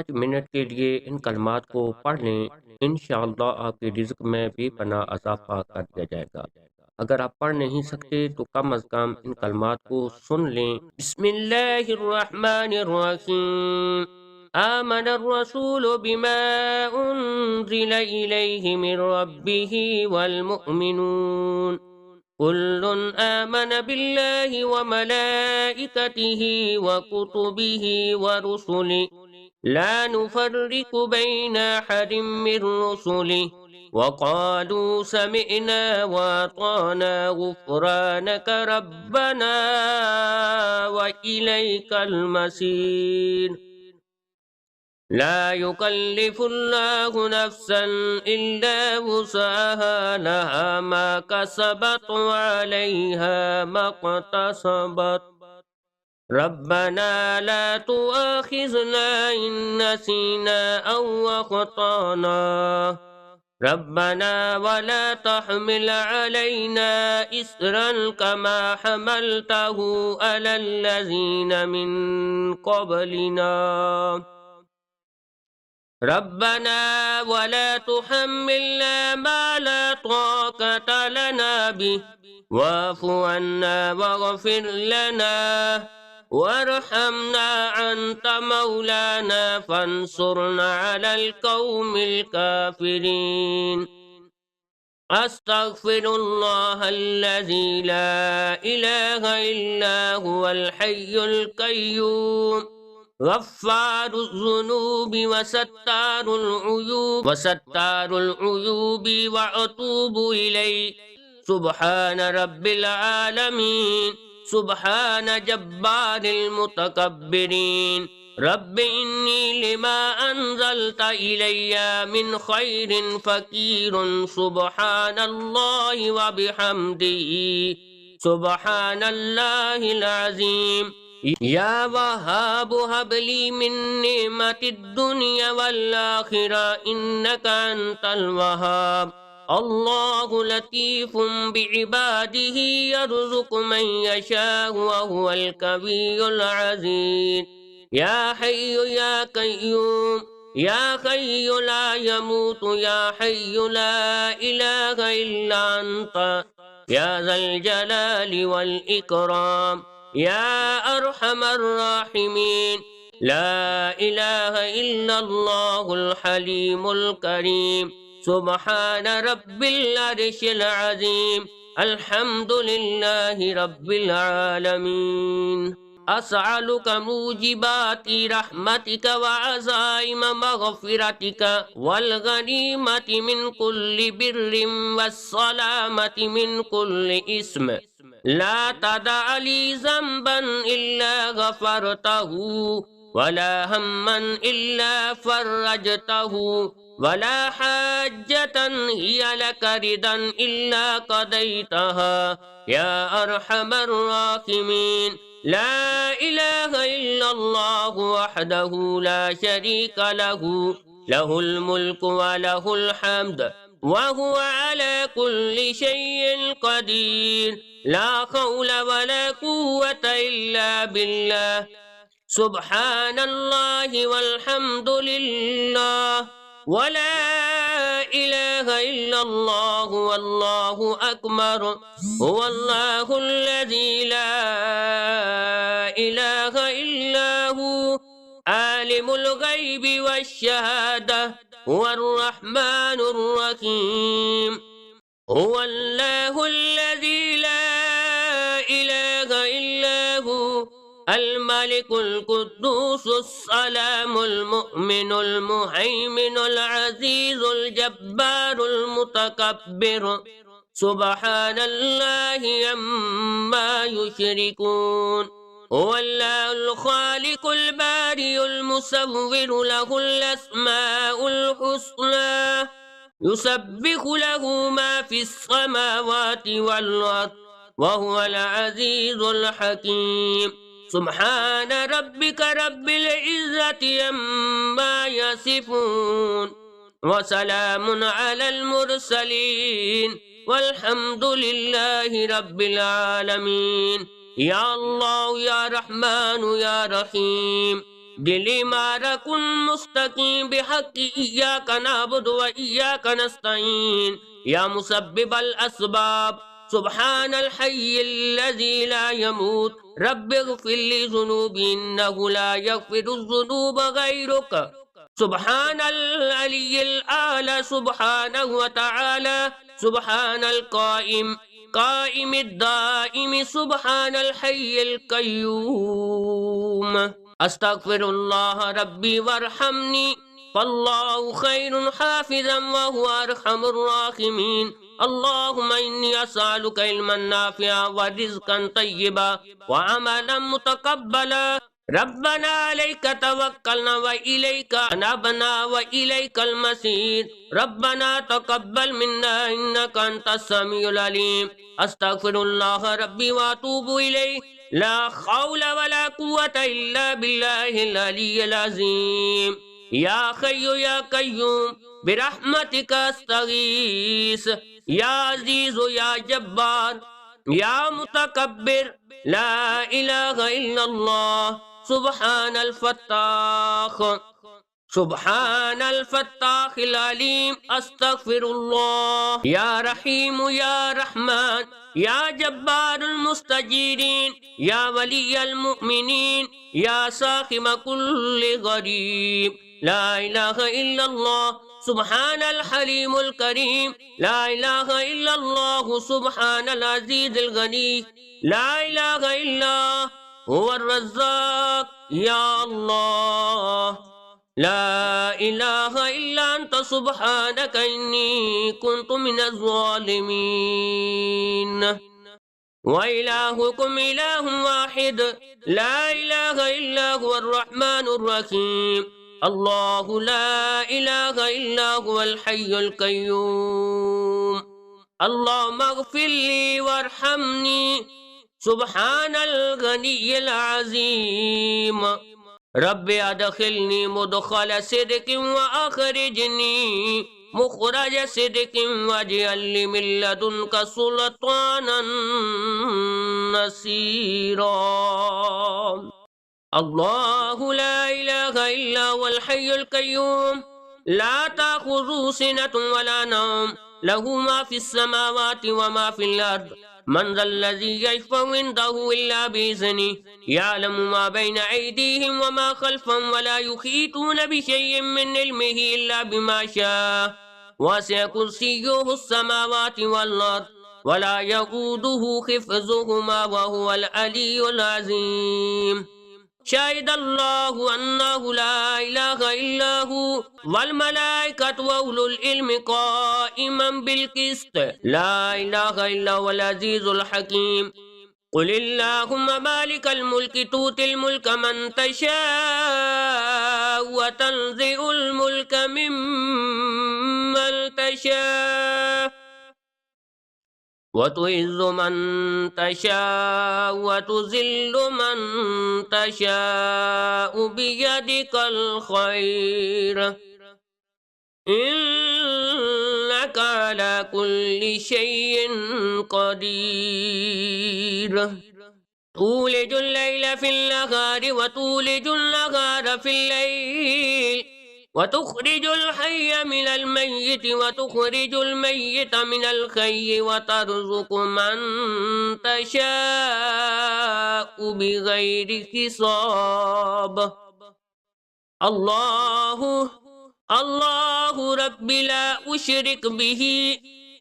5 minute के लिए इन कलमात को पढ़ लें, इंशाअल्लाह आपकी रिज़्क में भी पनाह इज़ाफ़ा कर दिया जाएगा। अगर आप पढ़ नहीं सकते तो कम अज़ कम इन कलमात को सुन लें। बिस्मिल्लाहिर्रहमानिर्रहीम। आमनर रसूलु बिमा उन्ज़िला इलैहि मिर रब्बिही वल मुअमिनून। कुल्लुन आमन बिल्लाहि व मलाइकतिही व कुतुबिही व रुसुलिही ला नुफ़र्रिक़ु बैना अहदिम मिर रुसुलिही व क़ालू समिअना व अताअना गुफ़्रानक रब्बना व इलैकल मसीर। ला युकल्लिफुल्लाहु नफ्सन इल्ला वुसअहा लहा मा कसबत व अलैहा मक्तसबत। रब्बना ला तुआखिज़ना इन नसीना औ अख़्ताना। रब्बना वला तहमिल अलैना इस्रन कमा हमलतहु अलल्लज़ीना मिन क़ब्लिना। रब्बना वला तुहम्मिलना मा ला ताक़त लना बिहि वाफ़ु अन्ना वग़फ़िर लना वरहमना अन्त मौलाना फ़ंसुरना अलल क़ौमिल काफ़िरीन। अस्तग़फ़िरुल्लाहल्लज़ी ला इलाहा इल्ला हुवल हय्युल क़य्यूम गफ़्फ़ारुज़्ज़ुनूबि व सत्तारुल उयूबि व अतूबु इलैहि। सुब्हान रब्बिल आलमीन। सुब्हान जब्बारिल मुतकब्बिरीन। रब्बि इन्नी लिमा अंज़लत इलैया मिन खैरिन फ़कीरुन। सुब्हानल्लाहि व बिहम्दिही सुब्हानल्लाहिल अज़ीम। या वहाब हबली मिन नेमतिद दुनिया वल आखिरा इन्नका अंतल वहाब। अल्लाहु लतीफ़ुम बिइबादिही यर्ज़ुक़ु मन यशाअ व हुवल क़वियुल अज़ीज़। या हय्यु या क़य्यूम या हय्यु ला यमूतु या हय्यु ला इलाहा इल्ला अंत या ज़ल जलालि वल इकराम या अरहमर राहिमीन। ला इलाहा इल्लल्लाहुल हलीमुल करीम। सुब्हान रब्बिल अर्शिल अज़ीम। अल्हम्दुलिल्लाहि रब्बिल आलमीन। अस्अलुका मूजिबाति रहमतिका व अज़ाइम मग़फ़िरतिका वल गनीमति मिन कुल्लि बिर्रिन वस्सलामति मिन कुल्लि इस्म। ला तदअ ली ज़ंबन इल्ला गफ़रतहु वला हम्मन इल्ला फ़र्रजतहु वला हाज्जतन हिय लक रिदन इल्ला क़दैतहा या अरहमर राहिमीन। ला इलाहा इल्लल्लाहु वहदहु ला शरीक लहु लहुल मुल्कु व लहुल हम्द व हुवा अला कुल्लि शैइन क़दीर। ला हौला वला कुव्वता इल्ला बिल्लाह। सुब्हानल्लाहि वल्हम्दुलिल्लाह वला इलाहा इल्लल्लाहु वल्लाहु अकबर। हुवल्लाहुल्लज़ी ला इलाहा इल्ला हु आलिमुल ग़ैबि वश्शहादा हुवर रहमानुर रहीम। हुवल्लाहुल्लज़ी ला इलाहा इल्ला हु अल मलिकुल कुद्दूसुस सलामुल मुअमिनुल मुहैमिनुल अज़ीज़ुल जब्बारुल मुतकब्बिर। सुब्हानल्लाहि अम्मा युश्रिकून। हुवल्लाहुल ख़ालिक़ुल बारिउल मुसव्विरु लहुल अस्माउल हुस्ना। युसब्बिहु लहु मा फ़िस समावाति वल अर्ज़ व हुवल अज़ीज़ुल हकीम। सुब्हान रब्बिका रब्बिल इज़्ज़ति अम्मा यसिफ़ून व सलामुन अलल मुरसलीन वल्हम्दुलिल्लाहि रब्बिल आलमीन। या अल्लाह या रहमान या रहीम दिली मारा कुन मुस्तकीम बिहक़्क़ि इय्याका नअबुदु व इय्याका नस्तईन या मुसब्बिबल अस्बाब सुब्हानल हय्यिल लज़ी ला यमूत रब्बिग़फिर ली ज़ुनूबी इन्नहु ला यग़फ़िरुज़ ज़ुनूब गैरुक सुब्हानल अलिय्यिल आला सुब्हानहु व तआला सुब्हानल काइमिद दाइम सुब्हानल हय्यिल क़य्यूम अस्तग़फिरुल्लाह रब्बी वरहमनी फल्लाहु खैरुन हाफ़िज़न व हुवा अरहमुर राहिमीन अल्लाहुम्मा इन्नी अस्अलुका इल्मन नाफ़िअन व रिज़्क़न तय्यिबा व अमलन मुतक़ब्बला रब्बना अलैका तवक्कलना व इलैका अनबना व इलैकल मसीर रब्बना तक़ब्बल मिन्ना इन्नका अंतस समीउल अलीम अस्तग़फिरुल्लाह रब्बी व अतूबु इलैहि ला हौला वला कुव्वता इल्ला बिल्लाहिल अलिय्यिल अज़ीम या हय्यु या कय्यूम बिरहमतिका अस्तगीस या अज़ीज़ु या जब्बार या मुतकब्बिर ला इलाहा इल्लल्लाह सुब्हानल फत्ताहिल अलीम अस्तग़फिरुल्लाह या रहीम या रहमान या जब्बारुल मुस्तजीरीन या वलियल मुमिनीन या साखिम कुल्लि गरीब ला इलाहा इल्लल्लाह सुब्हानल हलीमुल करीम ला इलाहा इल्लल्लाह सुब्हानल अज़ीज़िल गनी ला इलाहा इल्ला हुवर रज़्ज़ाक़ या अल्लाह ला इलाहा इल्ला अंता सुब्हानका इन्नी कुन्तु मिनज़ ज़ालिमीन व इलाहुकुम इलाहुन वाहिद ला इलाहा इल्ला हुवर रहमानुर रहीम अल्लाहु ला इलाहा इल्ला हुवल हय्युल क़य्यूम अल्लाहुम्मा इग़फ़िर ली वरहमनी सुब्हानल गनिय्यिल अज़ीम रब्बि अदखिलनी मुदखल सिद्क़िन व अख़रिजनी मुख़रज सिद्क़िन वजअल ली मिन लदुनका सुल्तानन नसीरा अल्लाहु ला इलाहा इल्ला हुवल हय्युल क़य्यूम ला ताख़ुज़ुहु सिनतुन वला नौम लहु मा फ़िस समावाति व मा फ़िल अर्द मन ज़ल्लज़ी यशफ़अु इंदहु इल्ला बिइज़्निहि यअलमु मा बैना अयदीहिम व मा ख़ल्फ़हुम व ला युहीतूना बिशैइन मिन इल्मिहि इल्ला बिमा शाअ वसिअ कुर्सियुहुस समावाति वल अर्द व ला यऊदुहु हिफ़्ज़ुहुमा व हुवल अलियुल अज़ीम शहिदल्लाहु अन्नहु ला इलाहा इल्ला हु वल मलाइकतु व उलुल इल्मि क़ाइमन बिल क़िस्त ला इलाहा इल्ला हुवल अज़ीज़ुल हकीम क़ुलिल्लाहुम्मा मालिकल मुल्कि तूतिल मुल्का मन तशाअ व तंज़िउल मुल्का मिम्मन तशाअ व तुइज़्ज़ु मन तशाअ व तुज़िल्लु मन तशाअ बियदिकल खैर इन्नका अला कुल्लि शैइन क़दीर तूलिजुल लैला फिन नहारि व तूलिजुन नहारा फिल लैल व तुख़रिजुल हय्य मिनल मय्यिति व तुख़रिजुल मय्यिता मिनल हय्यि व तर्ज़ुक़ु मन तशाअ बिग़ैरि हिसाब अल्लाहु अल्लाहु रब्बी ला उशरिक बिही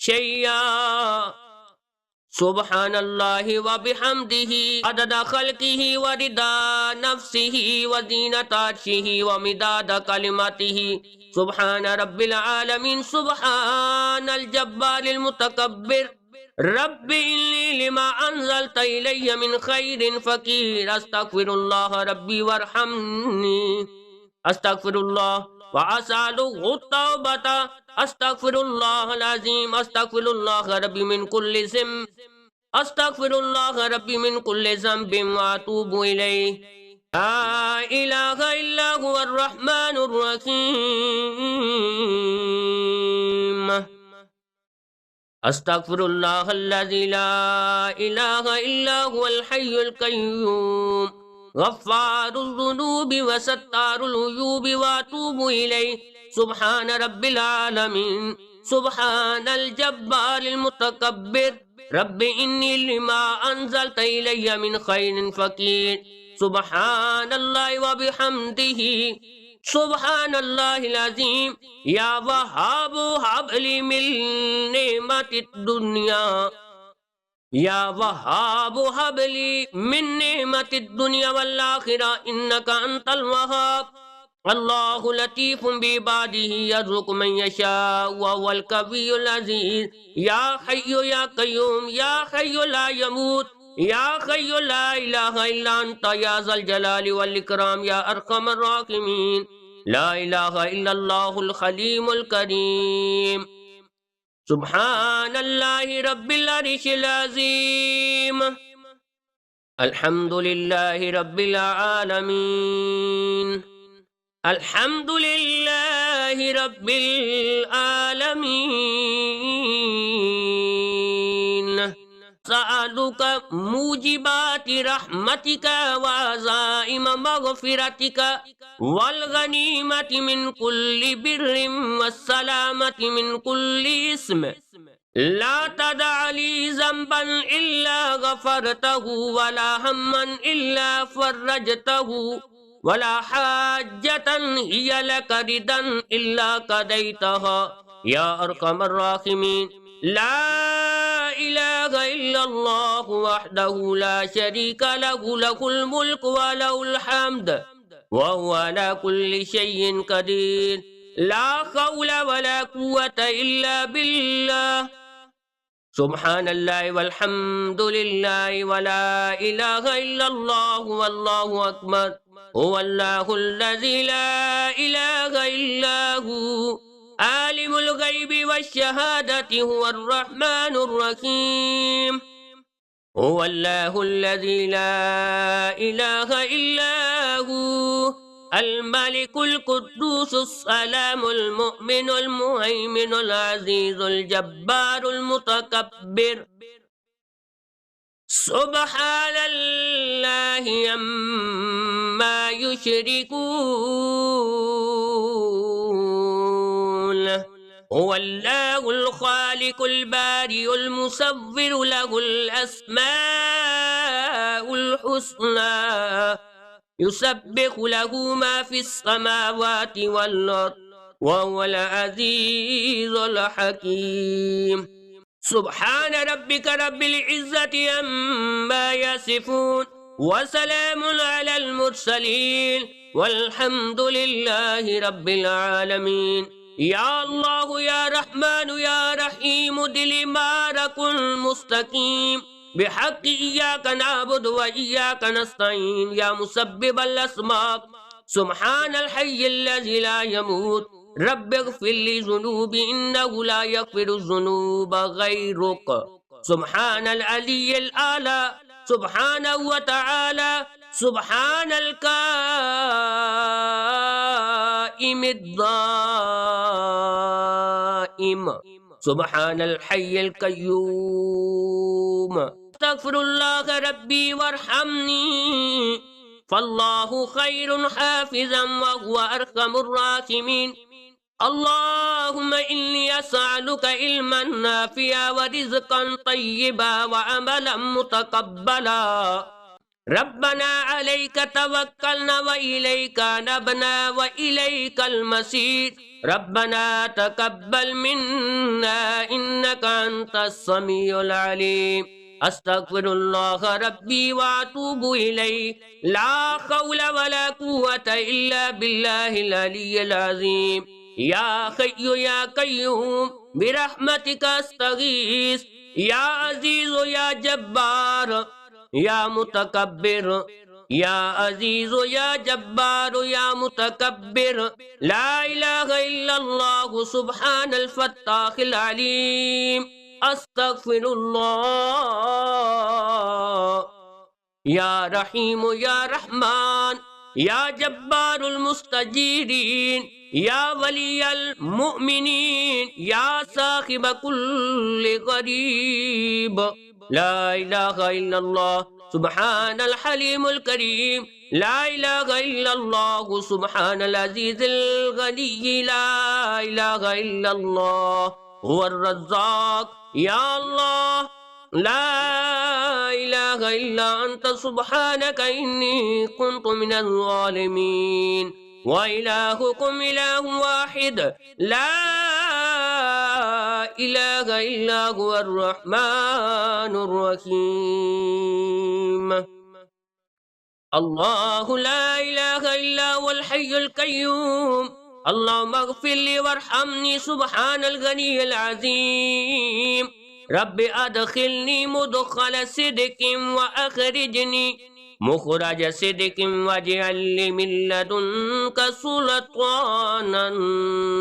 शैया सुब्हानल्लाहि व बिहम्दिही अदद खल्क़िही व रिदा नफ्सिही व ज़ीनत अर्शिही व मिदाद कलिमातिही सुब्हान रब्बिल आलमीन सुब्हानल जब्बारिल मुतकब्बिर रब्बि इन्नी लिमा अंज़लता इलैया मिन खैरिन फ़क़ीर अस्तग़फिरुल्लाह रब्बी वरहमनी अस्तग़फिरुल्लाह व असअलुहु तौबता अस्तग़फिरुल्लाहल अज़ीम अस्तग़फिरुल्लाह रब्बी मिन कुल्लि अस्तग़फिरुल्लाह रब्बी मिन कुल्लि ज़ंबिन व अतूबु इलैहि ला इलाहा इल्ला हुवर रहमानुर रहीम अस्तग़फिरुल्लाहल्लज़ी ला इलाहा इल्ला हुवल हय्युल क़य्यूम गफ्फारुल ज़ुनूबि व सत्तारुल उयूबि व अतूबु इलैहि। सुब्हान रब्बिल आलमीन, सुब्हानल जब्बारिल मुतकब्बिर, रब्बि इन्नी लिमा अंज़लत इलैया मिन खैरिन फ़कीर। सुब्हानल्लाहि व बिहम्दिही, सुब्हानल्लाहिल अज़ीम। या वहाबु हबली मिन नेमतिद दुनिया, या वहाबु हबली मिन नेमतिद दुनिया वल आखिरा, इन्नका अंतल वहाब। अल्लाहु लतीफुन बिइबादिही यर्ज़ुक़ु मन यशाअ व हुवल कवियुल अज़ीज़। या हय्यु या क़य्यूम, या हय्यु ला यमूत, या हय्यु ला इलाहा इल्ला अंता, या ज़ल जलाली वल इकराम, या अरहमर राहिमीन। ला इलाहा इल्लल्लाहुल हलीमुल करीम। सुब्हानल्लाहि रब्बिल अर्शिल अज़ीम। अल्हम्दुलिल्लाहि रब्बिल आलमीन, अल्हम्दुलिल्लाहि रब्बिल आलमीन। सअलुका मूजिबाति रहमतिका व अज़ाइम मग़फ़िरतिका वल गनीमति मिन कुल्लि बिर्रिन वस्सलामति मिन कुल्लि इस्म। ला तदअ ली ज़ंबन इल्ला गफ़रतहु वला हम्मन इल्ला फ़र्रजतहु वला हाजतन हिय लक रिदन इल्ला क़दैतहा या अरहमर राहिमीन। ला इलाहा इल्लल्लाहु वहदहु ला शरीका लहु, लहुल मुल्कु व लहुल हम्द व हुवा अला कुल्लि शैइन क़दीर। ला हौला वला कुव्वता इल्ला बिल्लाह। सुब्हानल्लाहि वल्हम्दुलिल्लाहि वला इलाहा इल्लल्लाहु वल्लाहु अकबर। हुवल्लाहुल्लज़ी ला इलाहा इल्ला हु, आलिमुल गैबि वश्शहादति, हुवर रहमानुर रहीम। हुवल्लाहुल्लज़ी ला इलाहा इल्ला हु, अल मलिकुल कुद्दूसुस सलामुल मुअमिनुल मुहैमिनुल अज़ीज़ुल जब्बारुल मुतकब्बिर। सुब्हानल्लाहि अम्मा युश्रिकून। हुवल्लाहुल खालिकुल बारिउल मुसव्विरु, लहुल अस्माउल हुस्ना, युसब्बिहु लहु मा फिस समावाति वल अर्द व हुवल अज़ीज़ुल हकीम। सुब्हान रब्बिका रब्बिल इज़्ज़ति अम्मा यसिफून व सलामुन अलल मुरसलीन वल्हम्दुलिल्लाहि रब्बिल आलमीन। या अल्लाह या रहमान या रहीम दिल मारकुल मुस्तकीम बिहक़्क़ि इय्याका नअबुदु व इय्याका नस्तईन। या मुसब्बिबल अस्माअ सुब्हानल हय्यिल्लज़ी ला यमूत, रब्बिग़फिर ली ज़ुनूबी इन्नहु ला यग़फ़िरु ज़ुनूबा ग़ैरुक। सुब्हानल अलिय्यिल आला, सुब्हानहु व तआला, सुब्हानल काइमिद दाइम, सुब्हानल हय्यिल क़य्यूम। अस्तग़फ़िरुल्लाह रब्बी वरहमनी फल्लाहु खैरुन हाफ़िज़न व हुवा अरहमुर राहिमीन। अल्लाहुम्मा इन्नी अस्अलुका इल्मन नाफ़िअ व रिज़्क़न तय्यिबा व अमलन मुतक़ब्बला। रब्बना अलैका तवक्कलना व इलैका नबना व इलैकल मसीर। रब्बना तक़ब्बल मिन्ना इन्नका अंतस समीउल अलीम। अस्तग़फिरुल्लाह रब्बी व अतूबु इलैहि। ला हौला वला कुव्वता इल्ला बिल्लाहिल अलिय्यिल अज़ीम। या हय्यु या क़य्यूम बिरहमतिका अस्तगीस। या अज़ीज़ु या जब्बार या मुतकब्बिर, या अज़ीज़ु या जब्बार या मुतकब्बिर। ला इलाहा इल्लल्लाहु सुब्हानल फ़त्ताहिल अलीम। अस्तग़फिरुल्लाह। या रहीम या रहमान, या जब्बारुल मुस्तजीरीन, या वलियल मुअमिनीन, या साहिब कुल्लि गरीब। ला इलाहा इल्लल्लाह سبحان الحليم الكريم. لا إله إلا الله سبحان العزيز الغني. لا إله إلا الله هو الرزاق. يا الله لا إله إلا أنت سبحانك إني كنت من الظالمين. وإلهكم إله واحد لا إله إلا هو الرحمن الرحيم. الله لا إله إلا هو الحي القيوم. اللهم اغفر لي وارحمني سبحان الغني العظيم. رب أدخلني مدخل صدق وأخرجني مخرج صدق واجعل لي من لدنك سلطانا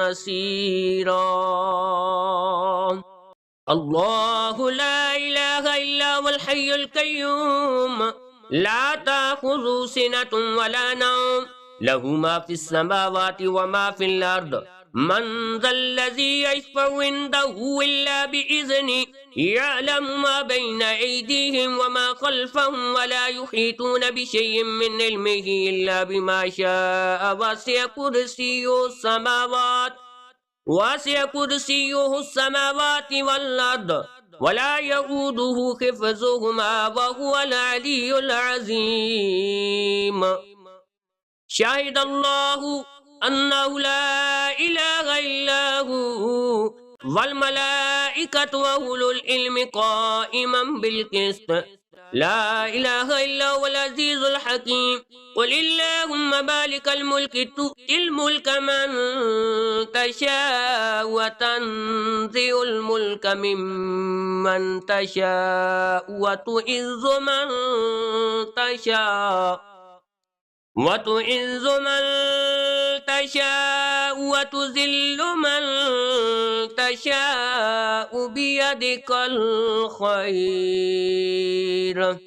نصيرا. الله لا إله إلا هو الحي القيوم لا تأخذه سنة ولا نوم له ما في السماوات وما في الأرض. من ذا الذي يشفع عنده إلا بإذنه يعلم ما بين أيديهم وما خلفهم ولا يحيطون بشيء من علمه إلا بما شاء. وسع كرسيه السماوات والأرض ولا يؤوده حفظهما وهو العلي العظيم. شهد الله أنه لا إله إلا هو والملائكة وأولو العلم قائما بالقسط. لا إله إلا هو العزيز الحكيم. قل اللهم مالك الملك تؤتي الملك من تشاء وتنزع الملك ممن تشاء وتعز من تشاء وتذل من تشاء بيدك الخير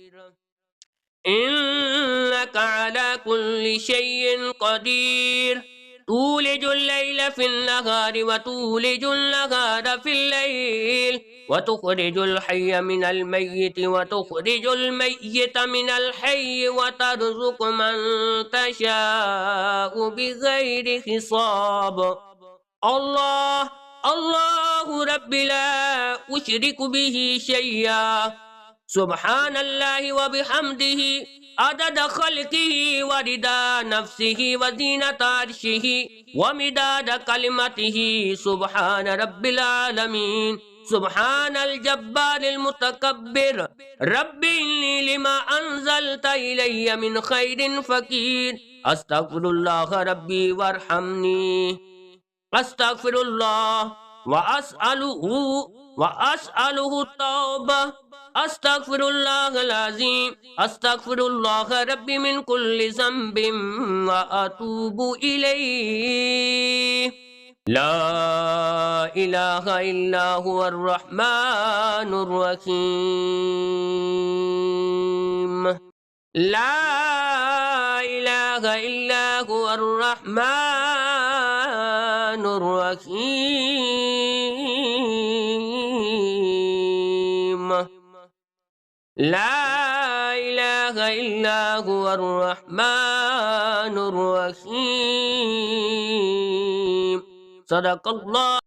إنك على كل شيء قدير. تولج الليل في النهار وتولج النهار في الليل وتخرج الحي من الميت وتخرج الميت من الحي وترزق من تشاء بغير حساب. الله ربي لا أشرك به شيئا. سبحان الله وبحمده عدد خلقه ورضا نفسه وزينة عرشه ومداد كلمته. سبحان رب العالمين. سبحان الجبار المتكبر. رب إني لما أنزلت إلي من خير فقير. أستغفر الله ربي وارحمني. أستغفر الله وأسأله التوبة. أستغفر الله العظيم. أستغفر الله ربي من كل ذنب وأتوب إليه. لا إله إلا هو الرحمن الرحيم. لا إله إلا هو الرحمن الرحيم. لا إله إلا هو الرحمن الرحيم. صدق الله.